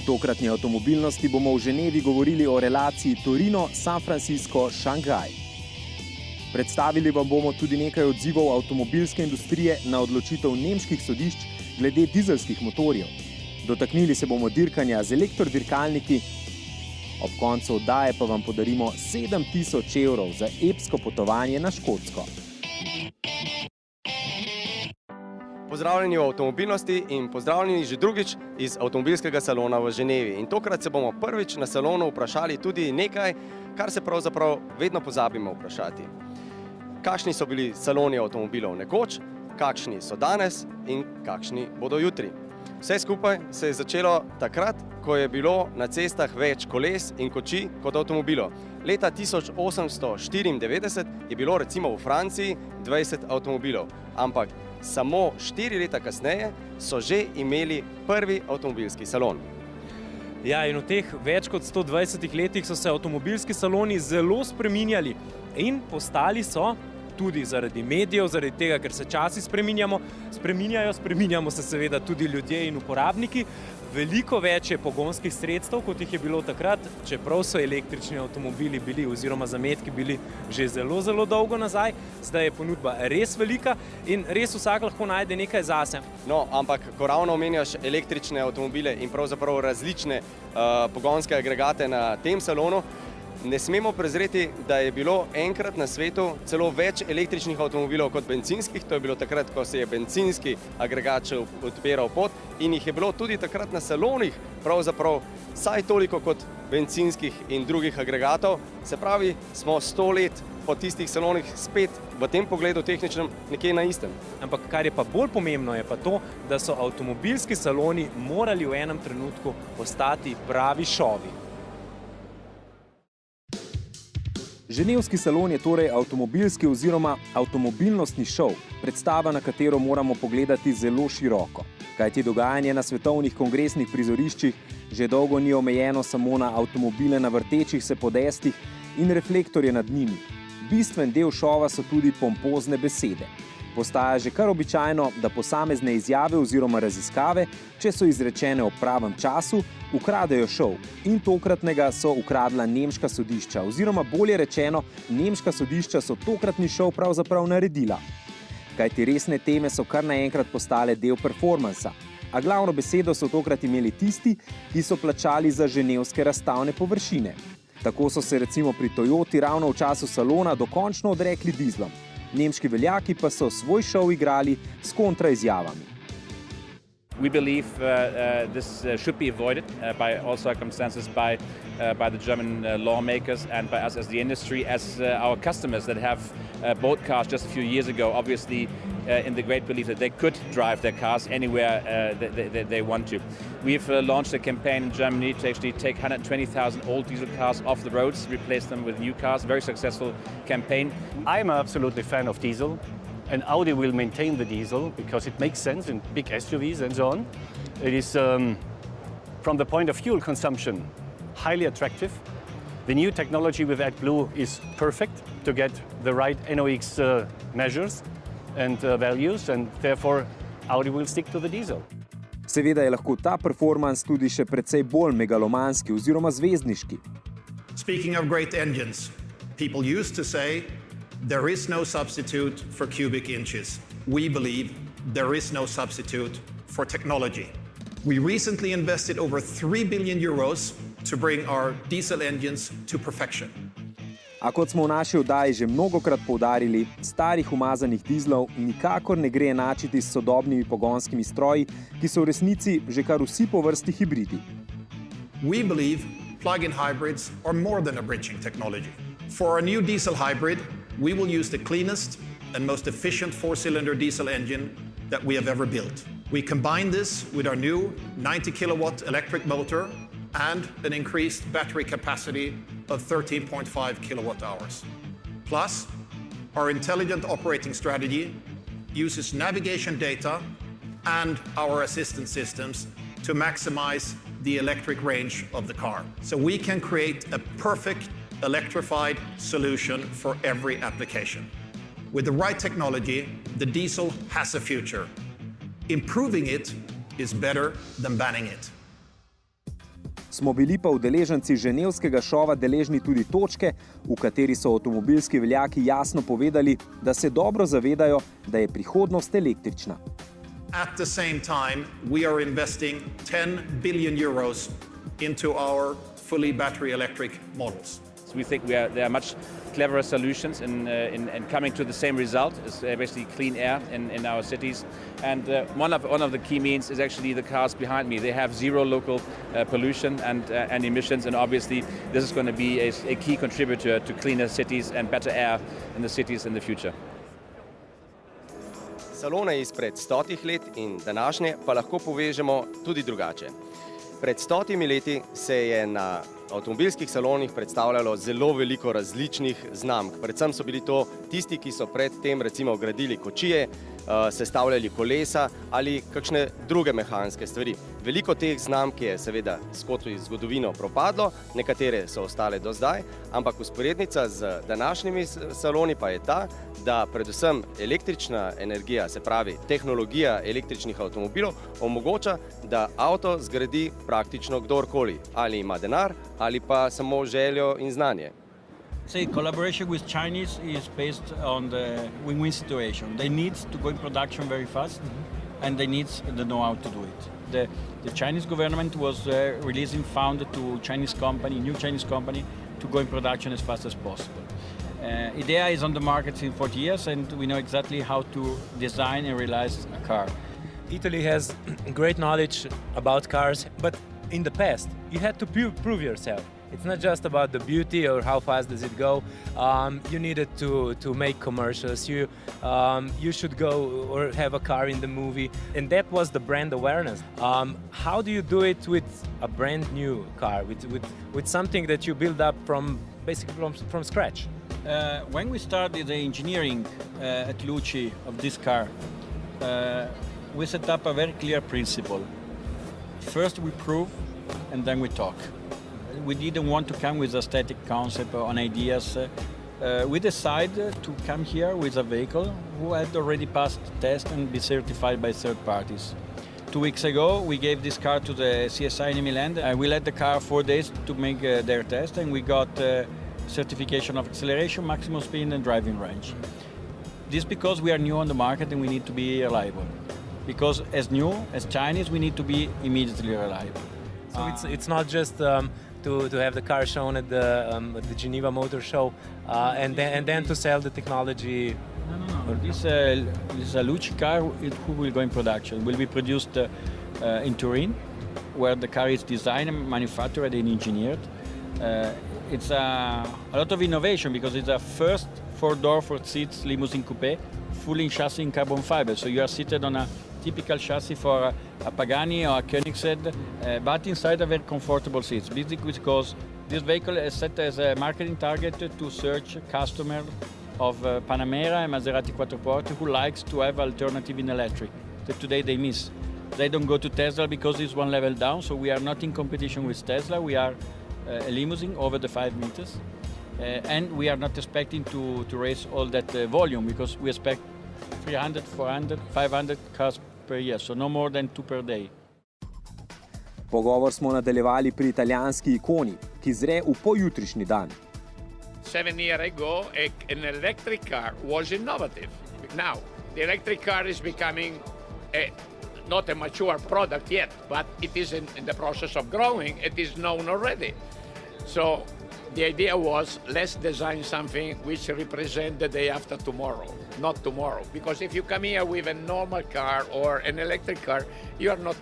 tokratni avtomobilnosti bomo v Ženevi govorili o relaciji Torino-San Francisco-Šanghaj. Predstavili vam bomo tudi nekaj odzivov avtomobilske industrije na odločitev nemških sodišč glede dizelskih motorjev. Dotaknili se bomo dirkanja z elektrodirkalniki. Ob koncu oddaje pa vam podarimo 7.000 evrov za epsko potovanje na Škotsko. Pozdravljeni v avtomobilnosti in pozdravljeni že drugič iz avtomobilskega salona v Ženevi. In tokrat se bomo prvič na salonu vprašali tudi nekaj, kar se pravzaprav vedno pozabimo vprašati. Kakšni so bili saloni avtomobilov nekoč, kakšni so danes in kakšni bodo jutri. Vse skupaj se je začelo takrat, ko je bilo na cestah več koles in koči kot avtomobilov. Leta 1894 je bilo recimo v Franciji 20 avtomobilov, ampak samo 4 leta kasneje so že imeli prvi avtomobilski salon. Ja, in v teh več kot 120 letih so se avtomobilski saloni zelo spreminjali in postali so tudi zaradi medijev, zaradi tega, ker se časi spreminjamo se seveda tudi ljudje in uporabniki. Veliko več je pogonskih sredstev, kot jih je bilo takrat, čeprav so električni avtomobili bili oziroma zametki bili že zelo, zelo dolgo nazaj. Zdaj je ponudba res velika in res vsak lahko najde nekaj zase. No, ampak ko ravno omenjaš električne avtomobile in pravzaprav različne pogonske agregate na tem salonu, ne smemo prezreti, da je bilo enkrat na svetu celo več električnih avtomobilov kot bencinskih. To je bilo takrat, ko se je bencinski agregat odpiral pot in jih je bilo tudi takrat na salonih pravzaprav vsaj toliko kot bencinskih in drugih agregatov. Se pravi, smo 100 let po tistih salonih spet v tem pogledu tehničnem nekje na istem. Ampak kar je pa bolj pomembno, je pa to, da so avtomobilski saloni morali v enem trenutku postati pravi šovi. Ženevski salon je torej avtomobilski oziroma avtomobilnostni šov, predstava, na katero moramo pogledati zelo široko. Kajti dogajanje na svetovnih kongresnih prizoriščih že dolgo ni omejeno samo na avtomobile na vrtečih se podestih in reflektorje nad njimi. Bistven del šova so tudi pompozne besede. Postaja že kar običajno, da posamezne izjave oziroma raziskave, če so izrečene ob pravem času, ukradejo šov. In tokratnega so ukradla nemška sodišča, oziroma bolje rečeno, nemška sodišča so tokratni šov pravzaprav naredila. Kajti resne teme so kar naenkrat postale del performansa. A glavno besedo so tokrat imeli tisti, ki so plačali za ženevske razstavne površine. Tako so se recimo pri Toyoti ravno v času salona dokončno odrekli dizlom. Nemški veljaki pa so svoj šov igrali s kontraizjavami. We believe this should be avoided by all circumstances, by the German lawmakers and by us as the industry, as our customers that have bought cars just a few years ago, obviously in the great belief that they could drive their cars anywhere they want to. We've launched a campaign in Germany to actually take 120,000 old diesel cars off the roads, replace them with new cars. Very successful campaign. I'm absolutely a fan of diesel. And Audi will maintain the diesel because it makes sense in big SUVs and so on. It is, from the point of fuel consumption, highly attractive. The new technology with AdBlue is perfect to get the right NOx measures and values, and therefore Audi will stick to the diesel. Seveda je lahko ta performans tudi še precej bolj megalomanski oziroma zvezdniški. Speaking of great engines, people used to say there is no substitute for cubic inches. We believe there is no substitute for technology. We recently invested over 3 billion euros to bring our diesel engines to perfection. A kot smo v naši oddaji že mnogokrat poudarili, starih umazanih dizlov nikakor ne gre enačiti s sodobnimi pogonskimi stroji, ki so v resnici že kar vsi po vrsti hibridi. We believe plug-in hybrids are more than a bridging technology. For our new diesel hybrid, we will use the cleanest and most efficient four-cylinder diesel engine that we have ever built. We combine this with our new 90 kilowatt electric motor and an increased battery capacity of 13.5 kilowatt hours. Plus, our intelligent operating strategy uses navigation data and our assistance systems to maximize the electric range of the car. So we can create a perfect electrified solution for every application. With the right technology, the diesel has a future. Improving it is better than banning it. smo bili pa udeleženci ženevskega šova deležni tudi točke, v kateri so avtomobilski veljaki jasno povedali, da se dobro zavedajo, da je prihodnost električna. At the same time, we are investing 10 billion euros into our fully battery electric models. So we think there are much cleverer solutions in coming to the same result, is basically clean air in our cities. And one of the key means is actually the cars behind me. They have zero local pollution and emissions, and obviously this is going to be a key contributor to cleaner cities and better air in the cities in the future. Salone izpred 100 let in današnje pa lahko povežemo tudi drugače. Pred 100 leti se je na avtomobilskih salonih predstavljalo zelo veliko različnih znamk. Predvsem so bili to tisti, ki so predtem recimo gradili kočije, sestavljali kolesa ali kakšne druge mehanske stvari. Veliko teh znamk je seveda skozi zgodovino propadlo, nekatere so ostale do zdaj, ampak usporednica z današnjimi saloni pa je ta, da predvsem električna energija, se pravi tehnologija električnih avtomobilov, omogoča, da avto zgradi praktično kdorkoli, ali ima denar, ali pa samo željo in znanje. Collaboration with Chinese is based on the win-win situation. They need to go in production very fast, and they need the know-how to do it. The Chinese government was releasing fund to new Chinese company, to go in production as fast as possible. IDEA is on the market in 40 years, and we know exactly how to design and realize a car. Italy has great knowledge about cars, but in the past, you had to prove yourself. It's not just about the beauty or how fast does it go. You needed to make commercials. You should go or have a car in the movie, and that was the brand awareness. How do you do it with a brand new car, with something that you build up basically from scratch? When we started the engineering at Lucci of this car, we set up a very clear principle. First we prove, and then we talk. We didn't want to come with a static concept on ideas. We decided to come here with a vehicle who had already passed test and be certified by third parties. 2 weeks ago, we gave this car to the CSI in Milan. We let the car 4 days to make their test, and we got certification of acceleration, maximum speed, and driving range. This because we are new on the market and we need to be reliable. Because as new, as Chinese, we need to be immediately reliable. So it's not just to have the car shown at the Geneva Motor Show and then to sell the technology. No. This is a Lucci car who will go in production. Will be produced in Turin, where the car is designed, manufactured, and engineered. It's a lot of innovation because it's a first 4-door, 4-seats limousine coupe, fully chassis in carbon fiber. So you are seated on a typical chassis for a Pagani or a Koenigsegg, but inside a very comfortable seats. Basically because this vehicle is set as a marketing target to search customers of Panamera and Maserati Quattroporte who likes to have alternative in electric that today they miss. They don't go to Tesla because it's one level down, so we are not in competition with Tesla. We are a limousine over the 5 meters, and we are not expecting to raise all that volume because we expect 300, 400, 500 cars per year, so no more than 2 per day. Pogovor smo nadaljevali pri italijanski ikoni, ki zre v pojutrišnji dan. 7 years ago, an electric car was innovative. Now, the electric car is becoming not a mature product yet, but it is in the process of growing. It is known already. So the idea was, let's design something which represents the day after tomorrow, not tomorrow. Because if you come here with a normal car or an electric car, you are not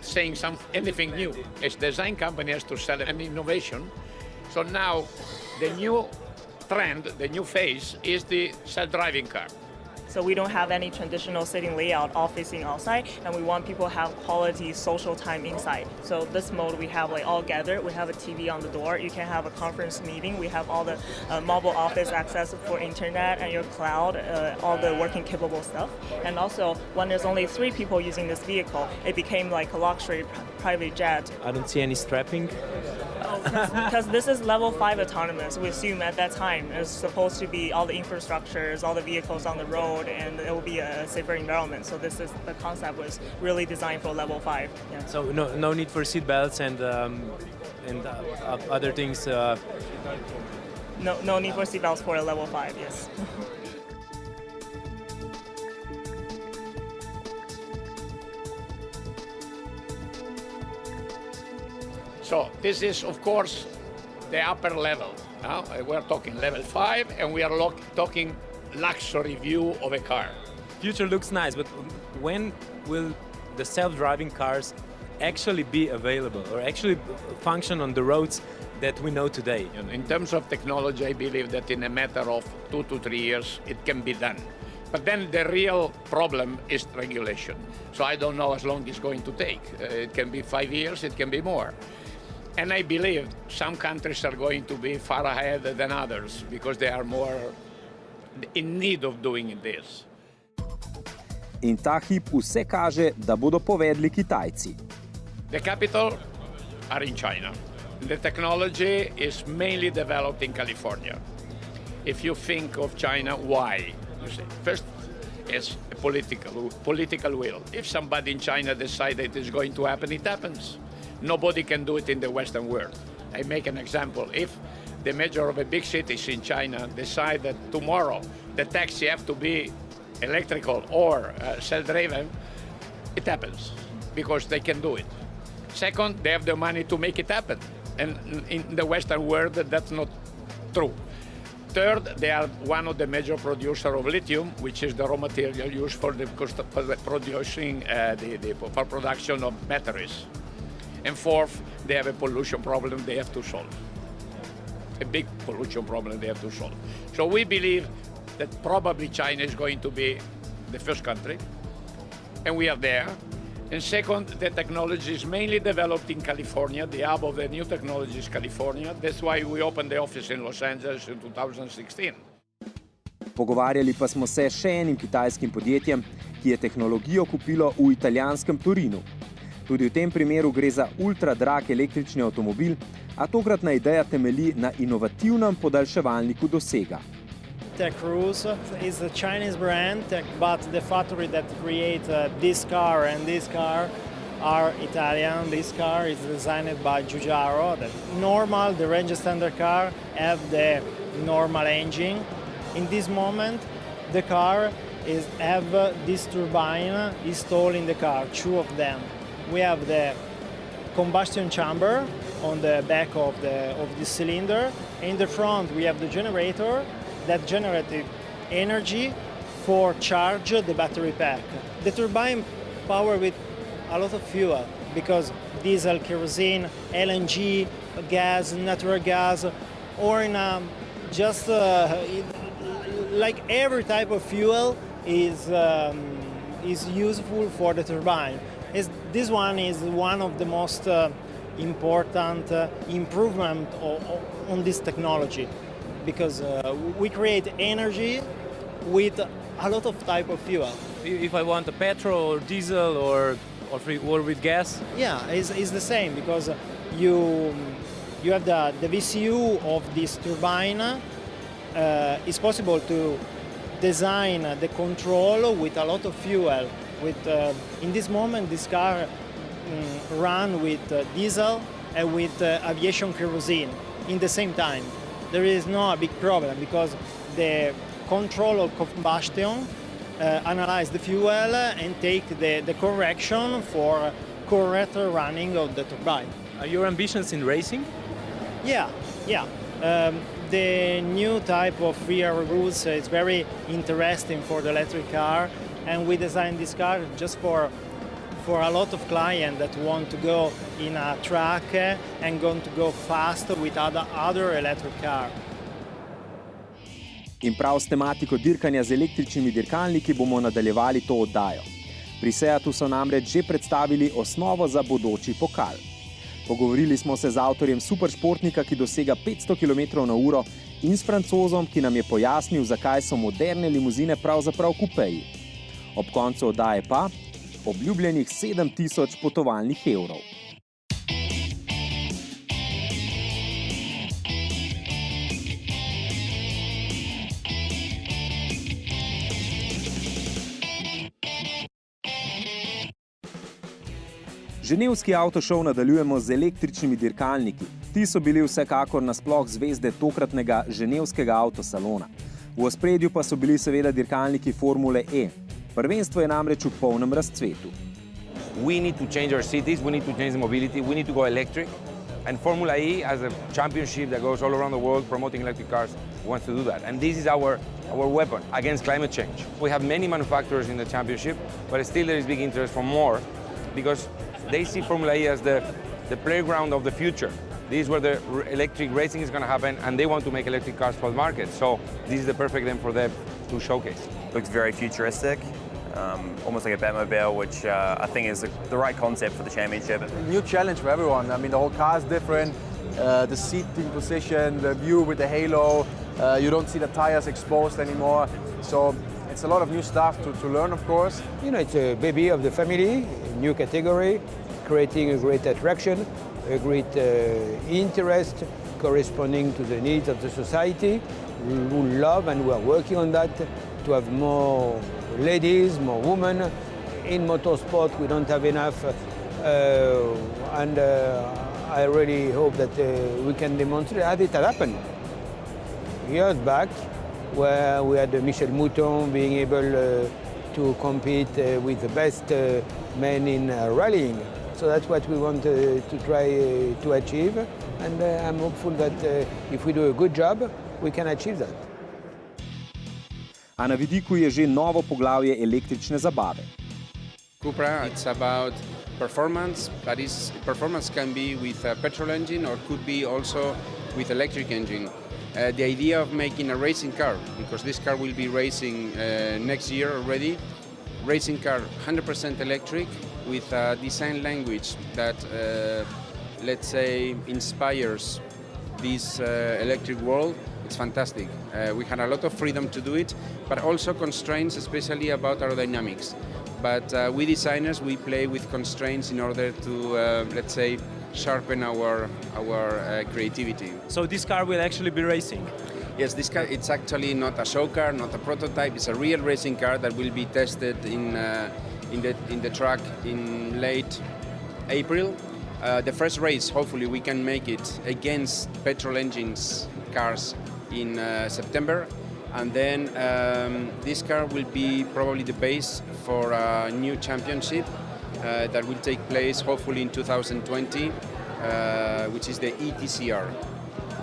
saying anything new. A design company has to sell an innovation. So now the new trend, the new phase is the self-driving car. So we don't have any traditional sitting layout, all facing outside, and we want people to have quality social time inside. So this mode we have like all gathered. We have a TV on the door. You can have a conference meeting. We have all the mobile office access for internet and your cloud, all the working capable stuff. And also when there's only 3 people using this vehicle, it became like a luxury private jet. I don't see any strapping. Because this is level 5 autonomous. We assume at that time it's supposed to be all the infrastructures, all the vehicles on the road, and it will be a safer environment. So this is the concept was really designed for level 5. Yeah. So no need for seat belts and and other things. No need for seatbelts for a level 5, yes. So this is, of course, the upper level. We're talking level 5, and we are talking luxury view of a car. Future looks nice, but when will the self-driving cars actually be available or actually function on the roads that we know today? In terms of technology, I believe that in a matter of 2 to 3 years, it can be done. But then the real problem is regulation. So I don't know how long it's going to take. It can be 5 years, it can be more. And I believe some countries are going to be far ahead than others because they are more in need of doing this. In ta hip vse kaže, da bodo povedli Kitajci. The capital are in China. The technology is mainly developed in California. If you think of China, why? You see, first, it's a political will. If somebody in China decides it is going to happen, it happens. Nobody can do it in the Western world. I make an example. If the mayor of a big city in China decide that tomorrow the taxi have to be electrical or self-driven, it happens because they can do it. Second, they have the money to make it happen. And in the Western world, that's not true. Third, they are one of the major producers of lithium, which is the raw material used for producing for production of batteries. And fourth, they have a pollution problem they have to solve. A big pollution problem they have to solve. So we believe that probably China is going to be the first country, and we are there. And second, the technology is mainly developed in California. The hub of the new technology is California. That's why we opened the office in Los Angeles in 2016. Pogovarjali pa smo se še enim kitajskim podjetjem, ki je tehnologijo kupilo v italijanskem Torinu. Tudi v tem primeru gre za ultra drag električni avtomobil, a tokratna ideja temelji na inovativnem podaljševalniku dosega. Cruise is a Chinese brand, but the factory that creates this car and this car are Italian. This car is designed by Giugiaro. The range standard car have the normal engine. In this moment, the car have this turbine installed in the car, 2 of them. We have the combustion chamber on the back of the cylinder. In the front, we have the generator that generated energy for charge the battery pack. The turbine powered with a lot of fuel because diesel, kerosene, LNG, gas, natural gas, or like every type of fuel is useful for the turbine. This one is one of the most important improvement on this technology because we create energy with a lot of type of fuel. If I want a petrol or diesel or with gas? Yeah, it's the same because you have the VCU of this turbine. It's possible to design the control with a lot of fuel. In this moment, this car run with diesel and with aviation kerosene in the same time. There is no big problem because the control of combustion analyze the fuel and take the correction for correct running of the turbine. Are your ambitions in racing? Yeah. The new type of rear rules is very interesting for the electric car, and we designed this car just for a lot of clients that want to go in a track and going to go fast with other electric car. In prav s tematiko dirkanja z električnimi dirkalniki bomo nadaljevali to oddajo. Pri Seatu so namreč že predstavili osnovo za bodoči pokal. Pogovorili smo se z avtorjem superšportnika, ki dosega 500 km/h, in s Francozom, ki nam je pojasnil, zakaj so moderne limuzine pravzaprav kupeji. Ob koncu oddaje pa obljubljenih 7000 potovalnih evrov. Ženevski avtošov nadaljujemo z električnimi dirkalniki. Ti so bili vsekakor nasploh zvezde tokratnega ženevskega avtosalona. V ospredju pa so bili seveda dirkalniki Formule E. Prvenstvo je namreč v polnem razcvetu. We need to change our cities, we need to change the mobility, we need to go electric. And Formula E, as a championship that goes all around the world promoting electric cars, wants to do that. And this is our weapon against climate change. We have many manufacturers in the championship, but still there is big interest for more because they see Formula E as the playground of the future. This is where the electric racing is going to happen, and they want to make electric cars for the market. So this is the perfect thing for them to showcase. Looks very futuristic, almost like a Batmobile, which I think is the right concept for the championship. New challenge for everyone. I mean, the whole car is different. The seating position, the view with the halo. You don't see the tires exposed anymore. So it's a lot of new stuff to learn, of course. You know, it's a baby of the family, a new category, creating a great attraction, a great interest corresponding to the needs of the society. We love and we are working on that to have more ladies, more women. In motorsport we don't have enough and I really hope that we can demonstrate that it had happened. Years back where we had Michel Mouton being able to compete with the best men in rallying. So that's what we want to try to achieve, and I'm hopeful that if we do a good job, we can achieve that. A na vidiku je že novo poglavje električne zabave. Cupra, it's about performance, but performance can be with a petrol engine or could be also with electric engine. The idea of making a racing car, because this car will be racing next year already, racing car 100% electric with a design language that, let's say, inspires this electric world. It's fantastic. We had a lot of freedom to do it, but also constraints, especially about aerodynamics. But we designers, we play with constraints in order to, let's say, sharpen our creativity. So this car will actually be racing? Yes, this car, it's actually not a show car, not a prototype. It's a real racing car that will be tested in the track in late April. The first race, hopefully we can make it against petrol engines cars in September. And then this car will be probably the base for a new championship that will take place hopefully in 2020, which is the ETCR.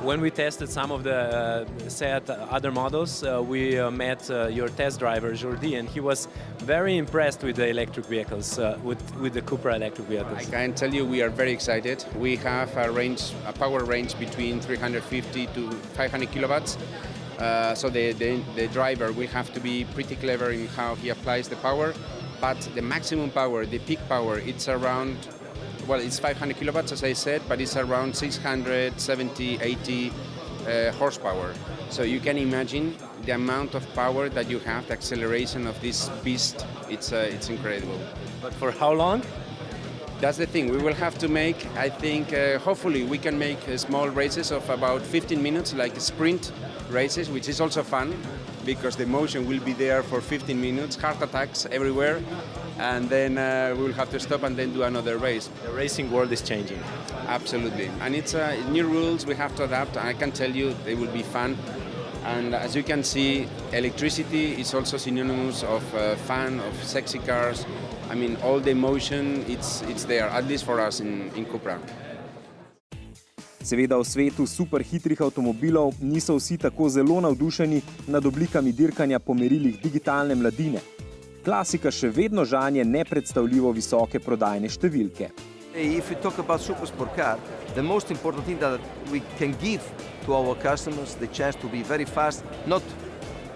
When we tested some of the Seat other models, we met your test driver, Jordi, and he was very impressed with the electric vehicles, with the Cupra electric vehicles. I can tell you we are very excited. We have a power range between 350 to 500 kilowatts. So the driver will have to be pretty clever in how he applies the power. But the maximum power, the peak power, it's around, well, it's 500 kilowatts, as I said, but it's around 670, 80 horsepower. So you can imagine the amount of power that you have, the acceleration of this beast, it's incredible. But for how long? That's the thing. We will have to make, I think, hopefully we can make small races of about 15 minutes, like sprint races, which is also fun, because the motion will be there for 15 minutes, heart attacks everywhere, and then we will have to stop and then do another race. The racing world is changing. Absolutely. And it's new rules we have to adapt. I can tell you they will be fun. And as you can see, electricity is also synonymous of fun, of sexy cars. I mean, all the emotion, it's there, at least for us in Cupra. Seveda v svetu superhitrih avtomobilov niso vsi tako zelo navdušeni nad oblikami dirkanja po merilih digitalne mladine. Klasika še vedno žanje nepredstavljivo visoke prodajne številke. If we talk about supersport car, the most important thing that we can give to our customers the chance to be very fast, not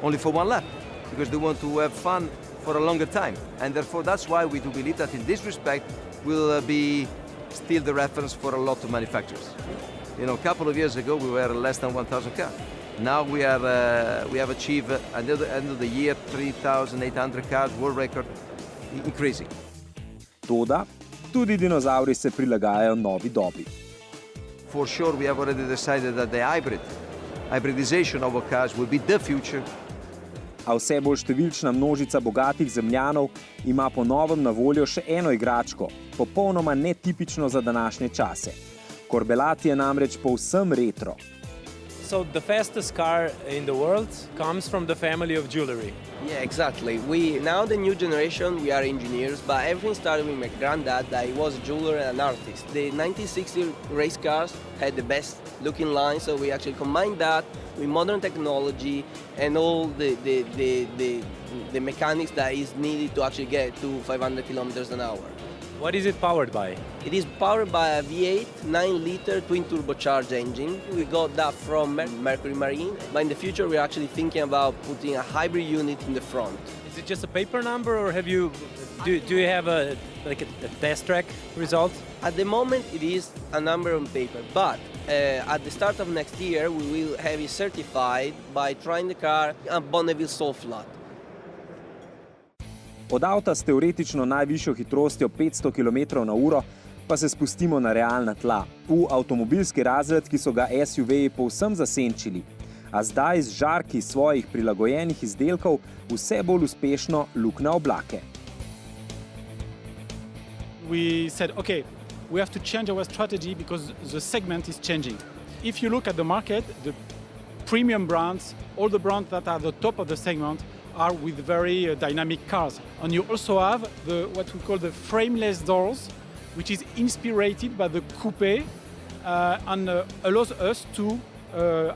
only for one lap, because they want to have fun for a longer time. And therefore that's why we do believe that in this respect will be still the reference for a lot of manufacturers. You know, a couple of years ago we were less than 1,000 cars. Now we have achieved at the end of the year 3,800 cars, world record, increasing. Toda tudi dinozauri se prilagajajo novi dobi. For sure we have already decided that the hybridization of our cars will be the future. a vse bolj številčna množica bogatih zemljanov ima po novem na voljo še eno igračko, popolnoma netipično za današnje čase. Corbellati je namreč povsem retro. So the fastest car in the world comes from the family of jewelry. Yeah, exactly. Now the new generation, we are engineers, but everything started with my granddad that he was a jeweler and an artist. The 1960 race cars had the best looking line, so we actually combined that with modern technology and all the mechanics that is needed to actually get to 500 kilometers an hour. What is it powered by? It is powered by a V8 9-liter twin turbocharged engine. We got that from Mercury Marine, but in the future we're actually thinking about putting a hybrid unit in the front. Is it just a paper number, or do you have a test track result? At the moment it is a number on paper, but at the start of next year we will have it certified by trying the car at Bonneville Salt Flat. Od avta s teoretično najvišjo hitrostjo 500 km/h pa se spustimo na realna tla, v avtomobilski razred, ki so ga SUV-ji povsem zasenčili, a zdaj z žarki svojih prilagojenih izdelkov vse bolj uspešno luknja oblake. We said, okay, we have to change our strategy because the segment is changing. If you look at the market, the premium brands, all the brands that are at the top of the segment are with very dynamic cars. And you also have what we call the frameless doors, which is inspired by the coupe and allows us to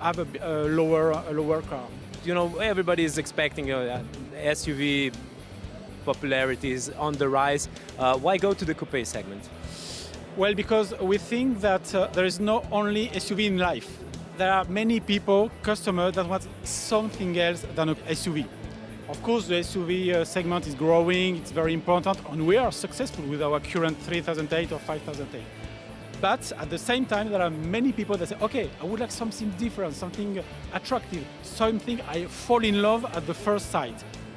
have a lower car. You know, everybody is expecting SUV popularity is on the rise. Why go to the coupe segment? Well, because we think that there is not only SUV in life. There are many people, customers, that want something else than an SUV. Of course, the SUV segment is growing, it's very important, and we are successful with our current 3008 or 5008. But at the same time, there are many people that say, okay, I would like something different, something attractive, something I fall in love at the first sight.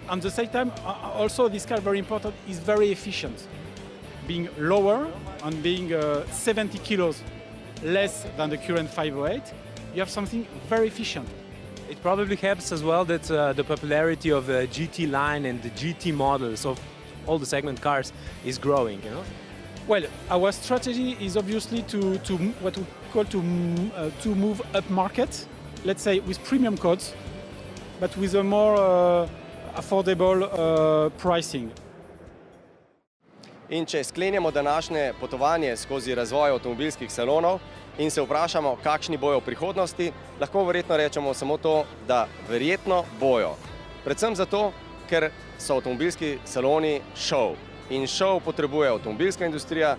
At the same time, also this car, very important, is very efficient. Being lower and being 70 kilos less than the current 508, you have something very efficient. It probably helps as well that the popularity of the GT line and the GT models of all the segment cars is growing, you know? Well, our strategy is obviously to what we call to move up market, let's say with premium codes, but with a more affordable pricing. In če sklenjamo današnje potovanje skozi razvoj avtomobilskih salonov in se vprašamo, kakšni bojo v prihodnosti, lahko verjetno rečemo samo to, da verjetno bojo. Predvsem zato, ker so avtomobilski saloni šov. In šov potrebuje avtomobilska industrija,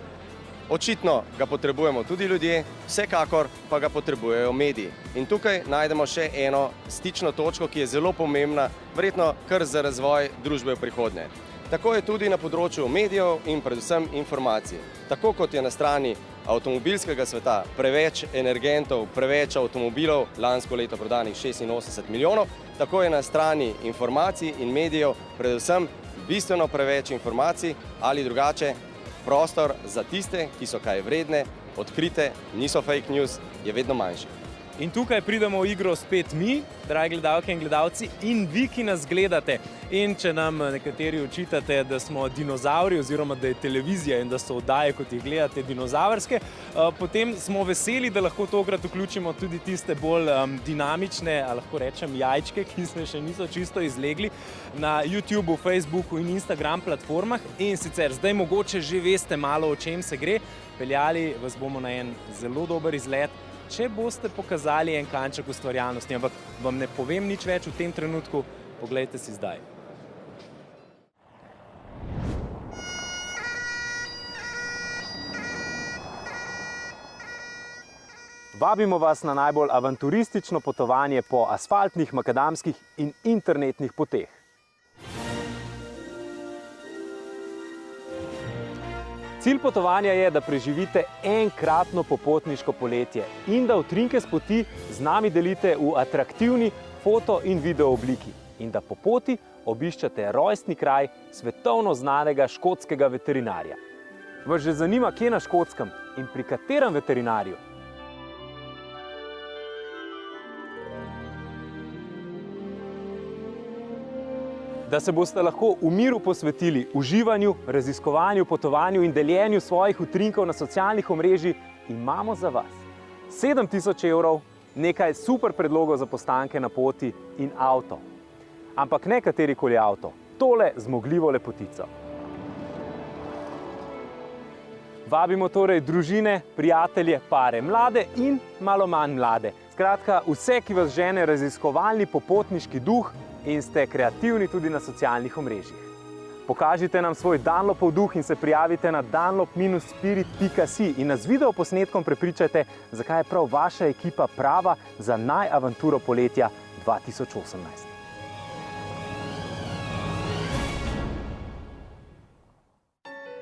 očitno ga potrebujemo tudi ljudje, vsekakor pa ga potrebujejo mediji. In tukaj najdemo še eno stično točko, ki je zelo pomembna, verjetno kar za razvoj družbe v prihodnje. Tako je tudi na področju medijev in predvsem informacij. Tako kot je na strani avtomobilskega sveta preveč energentov, preveč avtomobilov, lansko leto prodanih 86 milijonov, tako je na strani informacij in medijev predvsem bistveno preveč informacij ali drugače prostor za tiste, ki so kaj vredne, odkrite, niso fake news, je vedno manjši. In tukaj pridemo v igro spet mi, dragi gledalke in gledalci, in vi, ki nas gledate. In če nam nekateri očitate, da smo dinozauri oziroma da je televizija in da so oddaje, kot jih gledate, dinozavrske, potem smo veseli, da lahko tokrat vključimo tudi tiste bolj dinamične, a lahko rečem jajčke, ki se še niso čisto izlegli na YouTubeu, Facebooku in Instagram platformah. In sicer zdaj mogoče že veste malo, o čem se gre. Peljali vas bomo na en zelo dober izlet, če boste pokazali en kanček ustvarjalnosti, ampak vam ne povem nič več v tem trenutku, poglejte si zdaj. Vabimo vas na najbolj avanturistično potovanje po asfaltnih, makadamskih in internetnih poteh. Cilj potovanja je, da preživite enkratno popotniško poletje in da utrinke s poti z nami delite v atraktivni foto in video obliki in da po poti obiščate rojstni kraj svetovno znanega škotskega veterinarja. Vas že zanima, kje na Škotskem in pri katerem veterinarju? Da se boste lahko v miru posvetili uživanju, raziskovanju, potovanju in deljenju svojih utrinkov na socialnih omrežjih, imamo za vas 7000 evrov, nekaj super predlogov za postanke na poti in avto. Ampak ne katerikoli avto, tole zmogljivo lepotico. Vabimo torej družine, prijatelje, pare, mlade in malo manj mlade. Skratka, vse, ki vas žene raziskovalni popotniški duh in ste kreativni tudi na socialnih omrežjih. Pokažite nam svoj Dunlopov duh in se prijavite na dunlop-spirit.si in nas z videoposnetkom prepričajte, zakaj je prav vaša ekipa prava za najavanturo poletja 2018.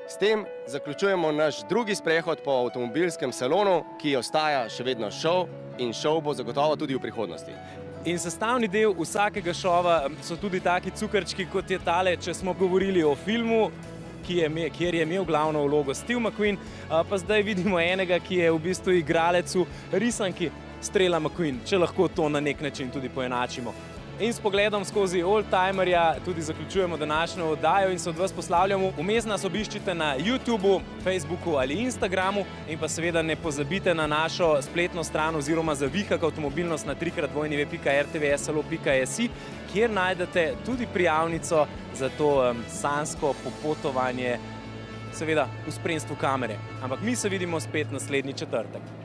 S tem zaključujemo naš drugi sprehod po avtomobilskem salonu, ki ostaja še vedno šov in šov bo zagotovo tudi v prihodnosti. In sestavni del vsakega šova so tudi taki cukrčki, kot je tale, če smo govorili o filmu, kjer je imel glavno vlogo Steve McQueen, pa zdaj vidimo enega, ki je v bistvu igralec v risanki Strela McQueen, če lahko to na nek način tudi poenačimo. In s pogledom skozi oldtimerja tudi zaključujemo današnjo oddajo in se od vas poslavljamo. Vmes nas obiščite na YouTubeu, Facebooku ali Instagramu in pa seveda ne pozabite na našo spletno stran oziroma za Vihak avtomobilnost na www.rtvsalo.si, kjer najdete tudi prijavnico za to sanjsko popotovanje, seveda v spremstvu kamere. Ampak mi se vidimo spet naslednji četrtek.